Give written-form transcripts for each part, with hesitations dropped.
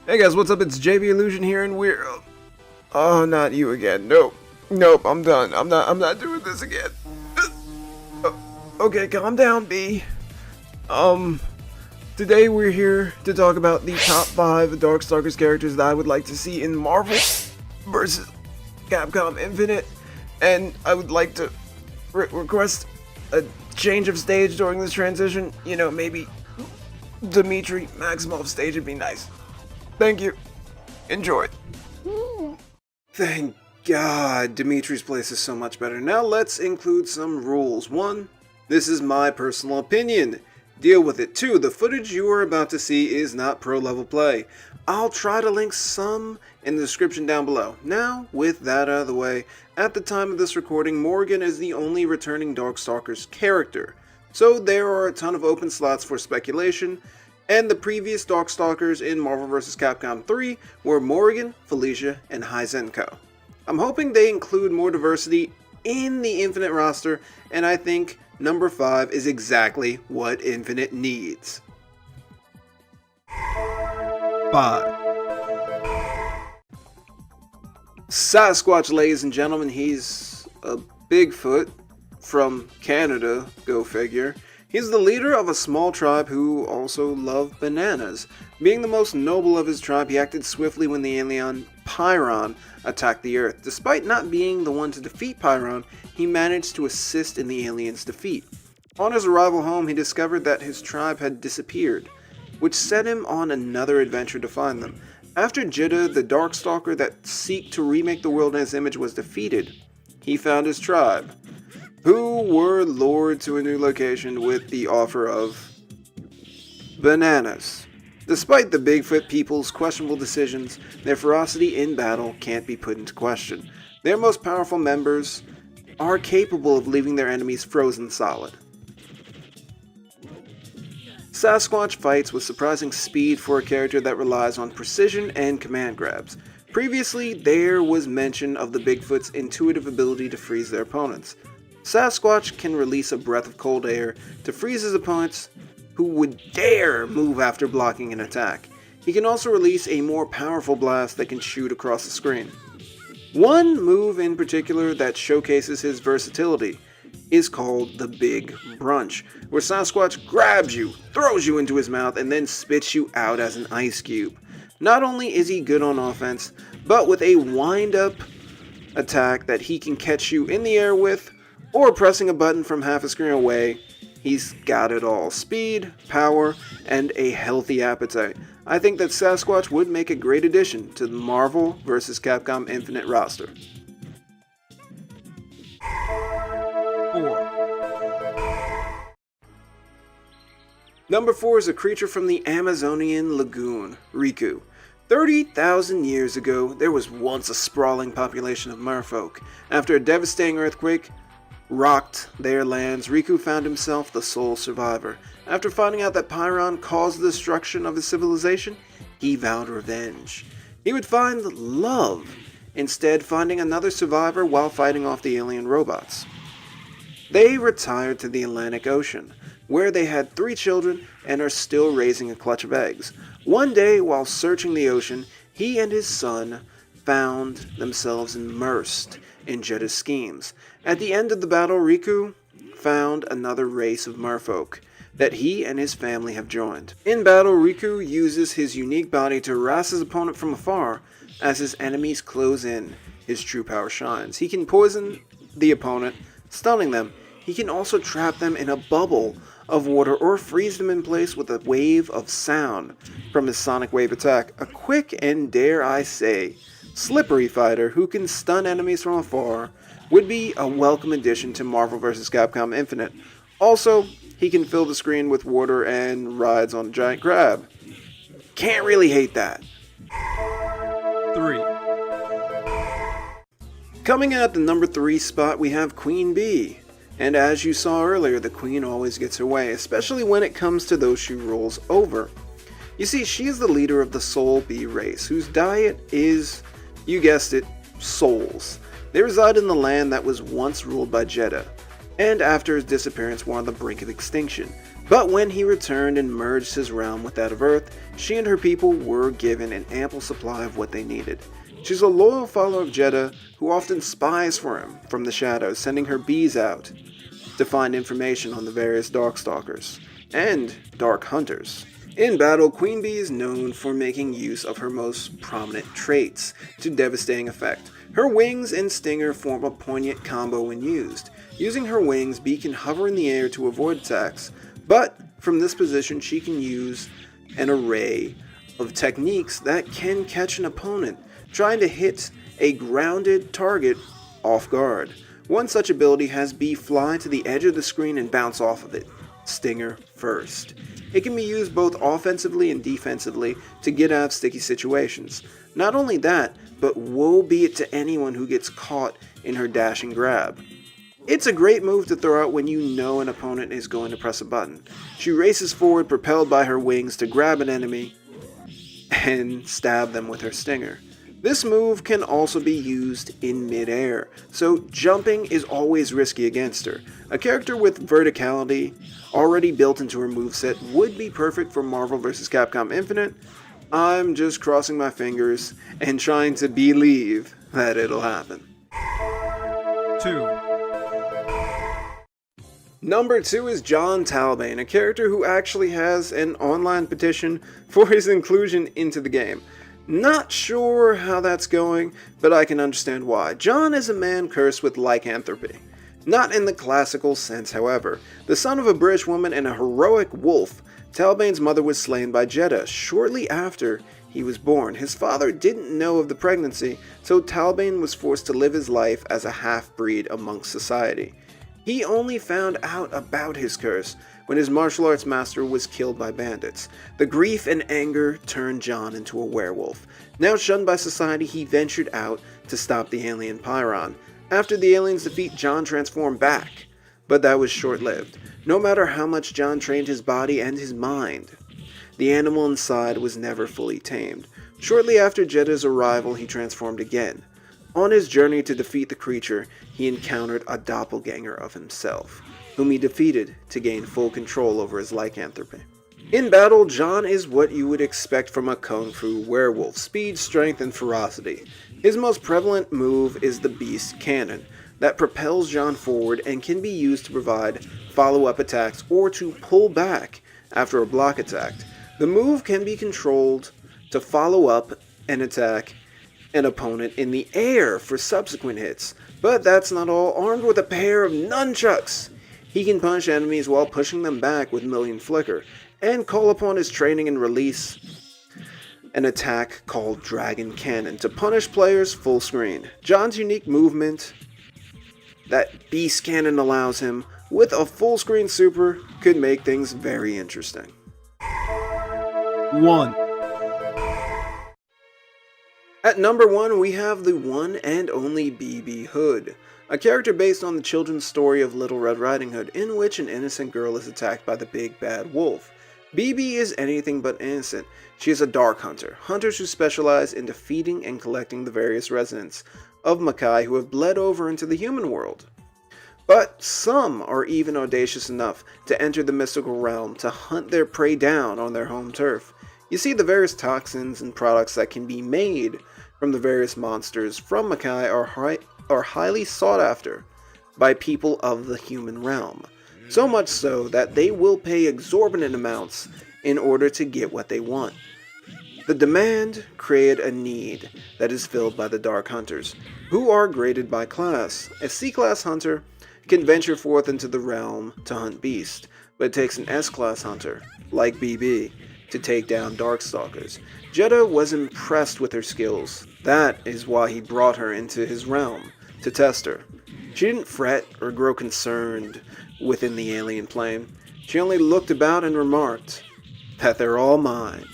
Hey guys, what's up? It's JV Illusion here, and we're... Oh, not you again. Nope, I'm done. I'm not doing this again. Okay, calm down, B. Today we're here to talk about the top 5 Darkstalkers characters that I would like to see in Marvel vs. Capcom Infinite, and I would like to request a change of stage during this transition. You know, maybe Dmitry Maximov's stage would be nice. Thank you. Enjoy. Thank God, Dimitri's place is so much better. Now let's include some rules. 1. This is my personal opinion. Deal with it. 2. The footage you are about to see is not pro-level play. I'll try to link some in the description down below. Now, with that out of the way, at the time of this recording, Morgan is the only returning Darkstalkers character. So there are a ton of open slots for speculation, and the previous Darkstalkers in Marvel vs. Capcom 3 were Morgan, Felicia, and Hyzenko. I'm hoping they include more diversity in the Infinite roster, and I think number 5 is exactly what Infinite needs. 5. Sasquatch, ladies and gentlemen. He's a Bigfoot from Canada, go figure. He's the leader of a small tribe who also love bananas. Being the most noble of his tribe, he acted swiftly when the alien Pyron attacked the Earth. Despite not being the one to defeat Pyron, he managed to assist in the alien's defeat. On his arrival home, he discovered that his tribe had disappeared, which set him on another adventure to find them. After Jitta, the Darkstalker that seek to remake the world in his image, was defeated, he found his tribe, who were lured to a new location with the offer of bananas. Despite the Bigfoot people's questionable decisions, their ferocity in battle can't be put into question. Their most powerful members are capable of leaving their enemies frozen solid. Sasquatch fights with surprising speed for a character that relies on precision and command grabs. Previously, there was mention of the Bigfoot's intuitive ability to freeze their opponents. Sasquatch can release a breath of cold air to freeze his opponents who would dare move after blocking an attack. He can also release a more powerful blast that can shoot across the screen. One move in particular that showcases his versatility is called the Big Brunch, where Sasquatch grabs you, throws you into his mouth, and then spits you out as an ice cube. Not only is he good on offense, but with a wind-up attack that he can catch you in the air with, or pressing a button from half a screen away, he's got it all. Speed, power, and a healthy appetite. I think that Sasquatch would make a great addition to the Marvel vs. Capcom Infinite roster. 4. Number 4 is a creature from the Amazonian lagoon, Riku. 30,000 years ago, there was once a sprawling population of merfolk. After a devastating earthquake rocked their lands, Riku found himself the sole survivor. After finding out that Pyron caused the destruction of his civilization, he vowed revenge. He would find love, instead finding another survivor while fighting off the alien robots. They retired to the Atlantic Ocean, where they had 3 children and are still raising a clutch of eggs. One day, while searching the ocean, he and his son found themselves immersed in Jetta's schemes. At the end of the battle, Riku found another race of merfolk that he and his family have joined. In battle, Riku uses his unique body to harass his opponent from afar. As his enemies close in, his true power shines. He can poison the opponent, stunning them. He can also trap them in a bubble of water or freeze them in place with a wave of sound from his sonic wave attack. A quick and, dare I say, slippery fighter who can stun enemies from afar would be a welcome addition to Marvel vs. Capcom Infinite. Also, he can fill the screen with water and rides on a giant crab. Can't really hate that. 3. Coming in at the number 3 spot, we have Queen Bee. And as you saw earlier, the Queen always gets her way, especially when it comes to those she rules over. You see, she is the leader of the Soul Bee race, whose diet is, you guessed it, souls. They reside in the land that was once ruled by Jetta, and after his disappearance were on the brink of extinction. But when he returned and merged his realm with that of Earth, she and her people were given an ample supply of what they needed. She's a loyal follower of Jeddah who often spies for him from the shadows, sending her bees out to find information on the various Darkstalkers and Dark Hunters. In battle, Queen Bee is known for making use of her most prominent traits to devastating effect. Her wings and stinger form a poignant combo when used. Using her wings, Bee can hover in the air to avoid attacks, but from this position she can use an array of techniques that can catch an opponent trying to hit a grounded target off guard. One such ability has Bee fly to the edge of the screen and bounce off of it, stinger first. It can be used both offensively and defensively to get out of sticky situations. Not only that, but woe be it to anyone who gets caught in her dashing grab. It's a great move to throw out when you know an opponent is going to press a button. She races forward, propelled by her wings, to grab an enemy and stab them with her stinger. This move can also be used in mid-air, so jumping is always risky against her. A character with verticality already built into her moveset would be perfect for Marvel vs. Capcom Infinite. I'm just crossing my fingers and trying to believe that it'll happen. 2. Number 2 is John Talbane, a character who actually has an online petition for his inclusion into the game. Not sure how that's going, but I can understand why. John is a man cursed with lycanthropy. Not in the classical sense, however. The son of a British woman and a heroic wolf, Talbane's mother was slain by Jeddah shortly after he was born. His father didn't know of the pregnancy, so Talbane was forced to live his life as a half-breed amongst society. He only found out about his curse when his martial arts master was killed by bandits. The grief and anger turned John into a werewolf. Now shunned by society, he ventured out to stop the alien Pyron. After the aliens' defeat, John transformed back, but that was short-lived. No matter how much John trained his body and his mind, the animal inside was never fully tamed. Shortly after Jeddah's arrival, he transformed again. On his journey to defeat the creature, he encountered a doppelganger of himself, whom he defeated to gain full control over his lycanthropy. In battle, John is what you would expect from a kung fu werewolf: speed, strength, and ferocity. His most prevalent move is the Beast Cannon, that propels John forward and can be used to provide follow-up attacks or to pull back after a block attack. The move can be controlled to follow up and attack an opponent in the air for subsequent hits. But that's not all. Armed with a pair of nunchucks, he can punch enemies while pushing them back with Million Flicker, and call upon his training and release an attack called Dragon Cannon to punish players full screen. John's unique movement that Beast Cannon allows him with a full screen super could make things very interesting. 1. At number 1, we have the one and only Bei Hood, a character based on the children's story of Little Red Riding Hood, in which an innocent girl is attacked by the big bad wolf. Bei is anything but innocent. She is a dark hunter, hunters who specialize in defeating and collecting the various residents of Makai who have bled over into the human world. But some are even audacious enough to enter the mystical realm to hunt their prey down on their home turf. You see, the various toxins and products that can be made from the various monsters from Makai are highly sought after by people of the human realm. So much so that they will pay exorbitant amounts in order to get what they want. The demand created a need that is filled by the Dark Hunters, who are graded by class. A C-class hunter can venture forth into the realm to hunt beasts, but it takes an S-class hunter, like BB, to take down Darkstalkers. Jeddah was impressed with her skills. That is why he brought her into his realm, to test her. She didn't fret or grow concerned within the alien plane. She only looked about and remarked that they're all mine.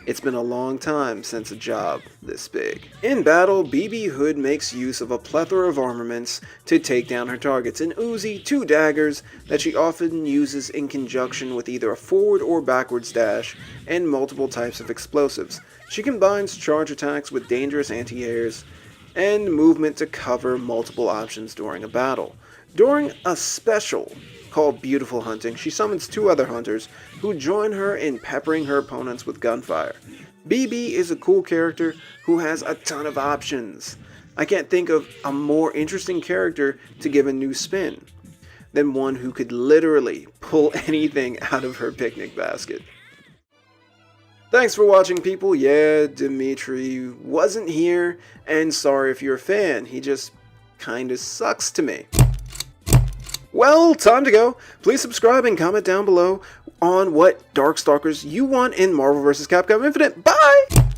It's been a long time since a job this big. In battle, Bei Hood makes use of a plethora of armaments to take down her targets: an Uzi, 2 daggers that she often uses in conjunction with either a forward or backwards dash, and multiple types of explosives. She combines charge attacks with dangerous anti-airs and movement to cover multiple options during a battle. During a special called Beautiful Hunting, she summons 2 other hunters who join her in peppering her opponents with gunfire. BB is a cool character who has a ton of options. I can't think of a more interesting character to give a new spin than one who could literally pull anything out of her picnic basket. Thanks for watching, people. Yeah, Dimitri wasn't here, and sorry if you're a fan, he just kinda sucks to me. Well, time to go. Please subscribe and comment down below on what Darkstalkers you want in Marvel vs. Capcom Infinite. Bye!